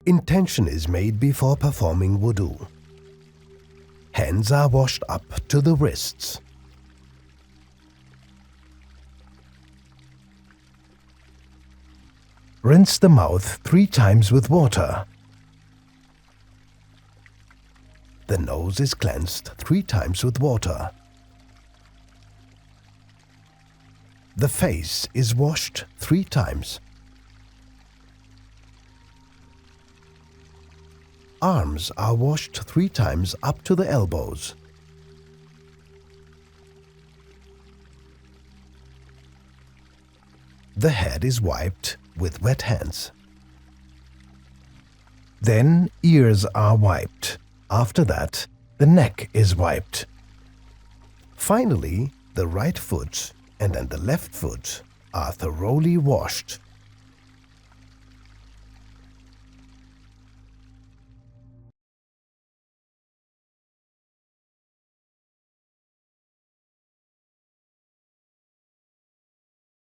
Intention is made before performing wudu. Hands are washed up to the wrists. Rinse the mouth 3 times with water. The nose is cleansed 3 times with water. The face is washed 3 times. Arms are washed 3 times up to the elbows. The head is wiped with wet hands. Then ears are wiped. After that, the neck is wiped. Finally, the right foot and then the left foot are thoroughly washed.